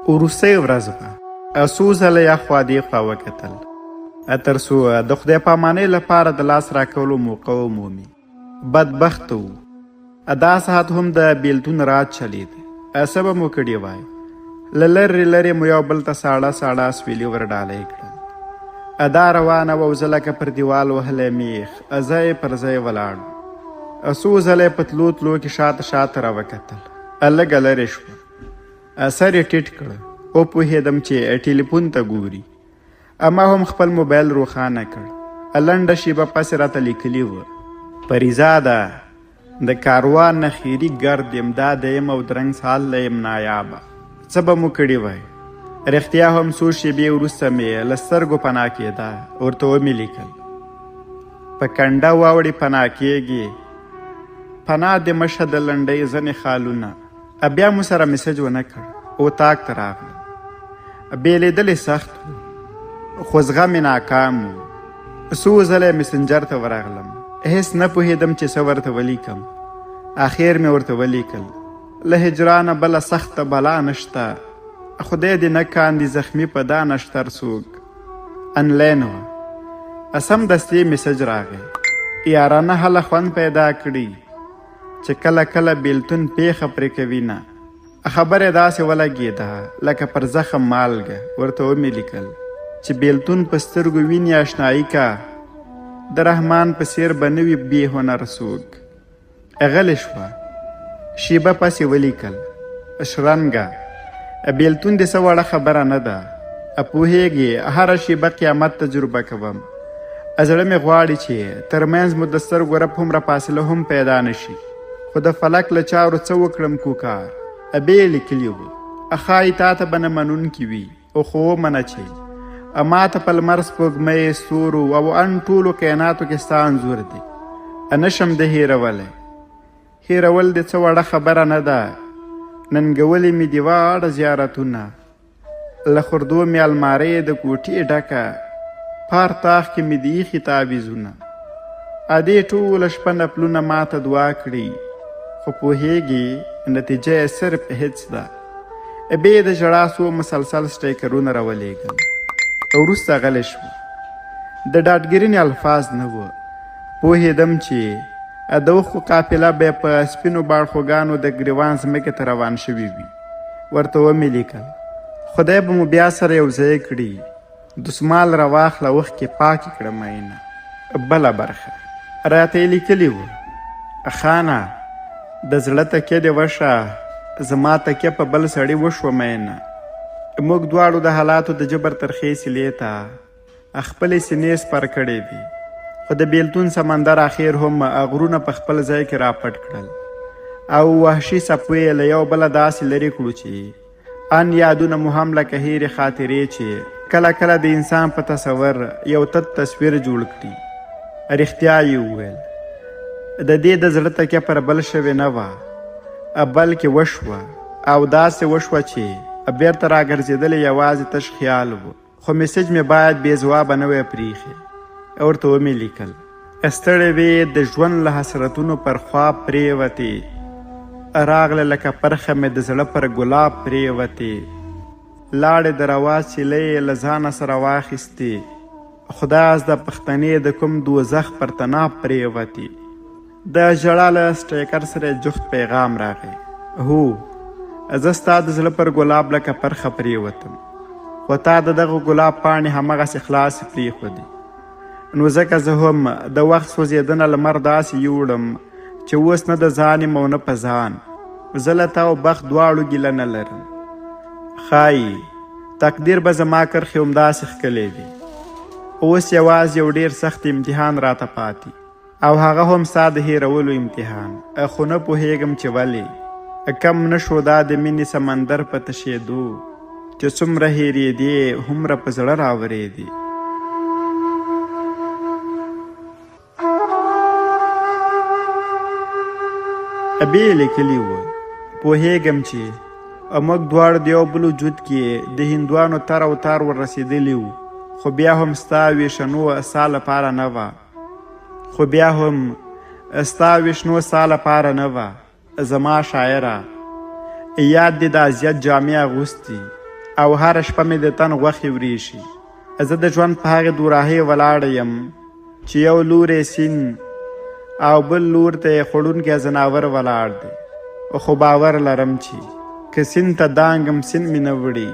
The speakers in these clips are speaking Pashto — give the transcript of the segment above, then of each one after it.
وروستۍ ورځ وه. څو ځله یا خوا دې خوا وکتل تر څو د خدای پامانۍ لپاره د لاس راکولو موقع ومومي. بدبخت و. دا ساعت هم د بیلتون رات چلید. څه به مو کړي وای. له لرې لرې مو یو بل ته ساړه ساړه اسویلي ور ډالۍ کړل. دا روانه وه او زه لکه پر دیوال وهلی میخ ځای پر ځای ولاړ. څو ځله یې په تلو تلو کې شاته شاته راوکتل. لږه لرې شوه. سر یې ټیټ کړه. وپوهېدم چې ټلیفون ته ګوري. ما هم خپل موبایل روښانه کړ. لنډه شیبه پسې راته لیکلي وه: پریزاده، د کاروان نه خیري ګرد یم، دا یم او درنګ سال له یم نایابه. څه به مو کړي وای. رښتیا هم څو شیبې وروسته مې له سترګو پناه کېده. ورته ومې لیکل: په کنډه واوړې پناه کېږي، پناه دې مشه د لنډۍ ځنې خالونه. بیا مو سره میسج ونه کړ. اتاق ته راغلم. بېلېدل یې سخت و، خو زغم یې ناکام و. څو ځله یې مسنجر ته ورغلم. هېڅ نه پوهېدم چې څه ورته ولیکم. اخر مې ورته ولیکل: له هجرانه بله سخته بلا نشته، خدای دې نه کاندي زخمي په دا نشتر څوک. انلاین وه. سمدستي میسج راغی: یارانه هله خوند پیدا کړي چې کله کله بیلتون پیښه پرې کوي نه. خبره داسې ولګېده لکه پر زخم مالګه. ورته ومې لیکل چې بیلتون په سترګو ویني اشنایي کا، د رحمان په څېر به نه وي بې هنر څوک. غلې شوه. شیبه پسې ولیکل: شرنګه، بیلتون دې څه وړه خبره نه ده. پوهېږي هره شیبه قیامت تجربه کوم. زړه مې غواړي چې ترمنځ مو د سترګو رپ هومره فاصله هم پیدا نه شي. خو د فلک له چارو څه وکړم کوکار. بې لیکلي وو: ښایي تا ته به نه منونکي وي، خو ومنه چې ما ته په لمر سپوږمۍ ستورو او ان ټولو کائناتو کې ستا انځور دی. نشم د هېرولی. هېرول دې څه وړه خبره نه ده. ننګولې مې دې واړه زیارتونه، له خردو مې المارۍ د کوټې ډکه، پار تاخ کې مې د ایښي تعویضونه. ادې ټوله شپه نفلونه ما ته دعا کړي، خو پوهېږي نتیجه یې صرف هېڅ ده. بې د ژړا څو مسلسل سټیکرونه راولېږل. وروسته غلی شوه. د ډاډګرینې الفاظ نه وه. پوهېدم چې د اوښکو قافله به په سپینو باړخوګانو د ګریوان ځمکې ته روان شوي وي. ورته ومې لیکل: خدای به مو بیا سره یو ځای کړي. دسمال راواخله اوښکې پاکې کړه مینه. بله برخه راته یې لیکلي وه: خانه، د زړه تکیه دې وشه، زما تکیه په بل سړي وشوه مینه. موږ دواړو د حالاتو د جبر ترخې سیلې ته خپلې سینې سپر کړې دي، خو د بیلتون سمندر اخر هم غرونه په خپل ځای کې راپټ کړل او وحشي څپو یې له یو بله داسې لرې کړو چې ان یادونه مو هم لکه هیرې خاطرې چې کله کله د انسان په تصور یو تت تصویر جوړ کړي. رښتیا یې وویل. د دې د زړه تکیه پر بل شوې نه وه، بلکې وشوه، او داسې وشوه چې بیرته راګرځېدلی یوازې تش خیال و. خو میسج مې باید بې ځوابه نه وی پرېښی. ورته ومې لیکل: ستړې وې د ژوند له حسرتونو پر خوا پرېوتې، راغله لکه پرخه مې د زړه پر ګلاب پرېوتې، لاړې د روا سیلۍ له ځانه سره واخیستې، خدای د پښتنې د کوم دوزخ پر تناب پرېوتې. د ژړا له سټیکر سره جفت پیغام راغی: هو، زه ستا د زړه پر ګلاب لکه پرخه پرېوتم، خو تا د دغه ګلاب پاڼې همغسې خلاصې پرېښودې. نو ځکه زه هم د وخت سوځېدنه لمر داسې یوړم چې اوس نه د ځان یم او نه په ځان. زه له تا او بخت دواړو ګیله نه لرم. ښایي تقدیر به زما کرښې همداسې ښکلی وي. اوس یوازې یو ډېر سخت امتحان راته پاتې، او هغه هم ستا د هېرولو امتحان. خو نه پوهېږم چې ولې کم نه شو دا د مینې سمندر په تشېدو چې څومره هېرېدې هومره په زړه راورېدې. بې لیکلي وه. پوهېږم چې موږ دواړه د یو بل وجود کې د هندوانو تر او تار ور رسېدلي وو، خو بیا هم ستا ویشنو ستا لپاره نه وه. زما شاعره، یاد دې د اذیت جامې اغوستي، او هره شپه مې د تن غوښې وریشي. زه د ژوند په هغې دوراهۍ ولاړه یم چې یو لوری سیند او بل لور ته یې خوړونکی ځناور ولاړ دی. خو باور لرم چې که سیند ته دانګم سیند مې نه وړي،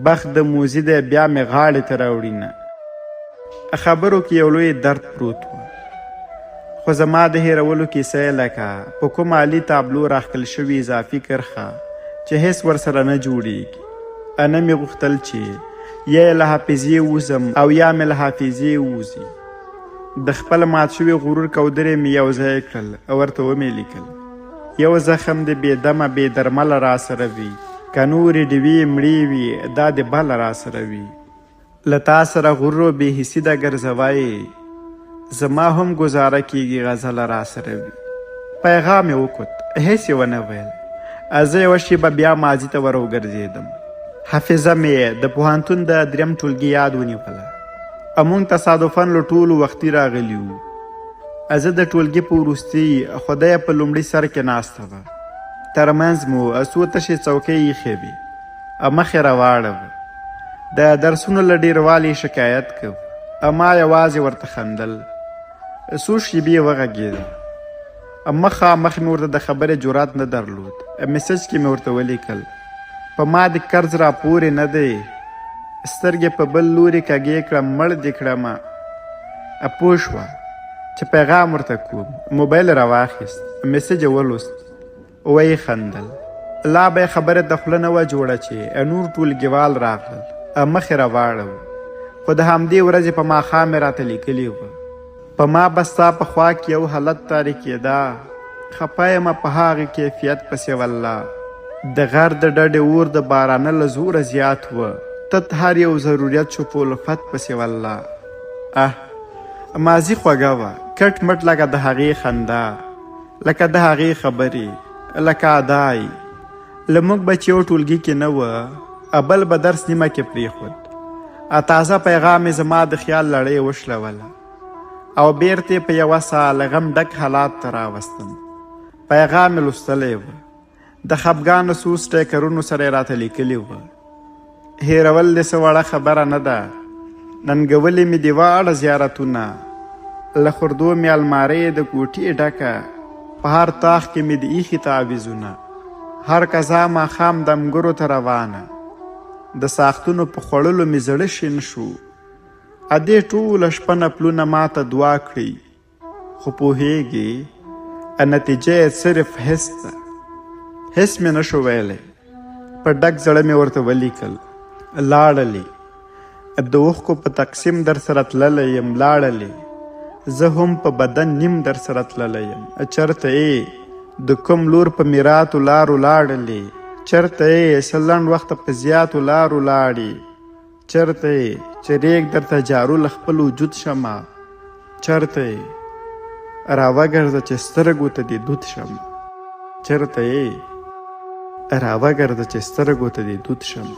بخت د موزي دی بیا مې غاړې ته راوړي نه. خبرو کې یو لوی درد پروت و، خو زما د هیرولو کیسه یې لکه په کوم عالي تابلو راښکل شوي اضافي کرښه چې هیڅ ورسره نه جوړیږي. نه مې غوښتل چې یا یې له حافظې ووځم او یا مې له حافظې ووځي. د خپل مات شوي غرور کودرې مې یو ځای کړل او ورته ومې لیکل: یو زخم د بې دمه بې درمله را سره وي، که نورې ډیوې مړې وي دا د بله را سره وي. له تا سره غرور و بې حسي ده ګرځوی، زما هم ګزاره کیږي غزله را سره وي. پیغام یې وکوت، هیڅ یې ونه ویل. زه یوه شیبه بیا ماضي ته ور وګرځېدم. حافظه مې د پوهنتون د 3م ټولګي یاد ونیوله. موږ تصادفاً له ټولو وختي راغلي وو. زه د ټولګي په وروستي خدای په لومړي سر کې ناسته وه. ترمنځ مو څو تشې چوکۍ ایښې وې، مخې راواړه وه. د درسونو له ډېروالي شکایت کو. ما یوازې ورته خندل. څو شیبې وغږېده. مخامخ مې ورته د خبرې جرات نه درلود. میسج کې مې ورته ولیکل: په ما د قرض راپورې نه دی، سترګې په بل لوري کږې کړم، مړ دې کړمه. پوه شوه چې پیغام ورته کوم. موبایل راواخیست، میسج یې ولوست، ویې خندل. لا به یې خبرې د خوله نه وه جوړه چې نور ټولګیوال راغلل، مخې راواړه. خو د همدې ورځې په ماښام یې راته لیکلي وه: په ما به ستا په خوا کې یو حالت تاریکېده، خفه یم په هغې کیفیت پسې والله. د غر د ډډې اور د بارانه له زوره زیات وه، تت هر یو ضرورت شو په الفت پسې والله. ماضي خوږه وه، کټ مټ لکه د هغې خندا، لکه د هغې خبرې، لکه ادای. له موږ به چې یو ټولګي کې نه وه، بل به درس نیمه کې پرېښود. تازه پیغام یې زما د خیال لړۍ وشلوله او بیرته په یوه ساه له غم ډک حالات ته راوستم. پیغام یې لوستلی و، د خفګانو څو سټیکرونو سره یې راته لیکلي وه: هېرول دې څه وړه خبره نه ده، ننګولې مې دې واړه زیارتونه، له خردو مې المارۍ د کوټې ډکه، په هر تاخ کې مې د ایښي تعویضونه، هر قضا ماښام دمګرو ته روانه، د ساختونو په خوړلو مې زړه شین شو. دې ټوله شپه نپلونه ما ته دعا کړي، خو پوهیږي نتیجه یې صرف حس ده. هیڅ مې نشو ویلی. په ډک زړه مې ورته ولیکل: لاړلې، د اوښکو په تقسیم در سره تللی یم، لاړلې، زه هم په بدن نیم در سره تللی یم. چرته یې د کوم لور په میراتو لارو لاړلې، چرته یې څه لنډ وخته په زیاتو لارو لاړې، چرته یې چې ریګ درته جارو له خپل وجود شمه، چرته یې راوګرځه چې سترګو ته دې دود شم، چرته یې راوګرځه چې سترګو ته دې دود شم.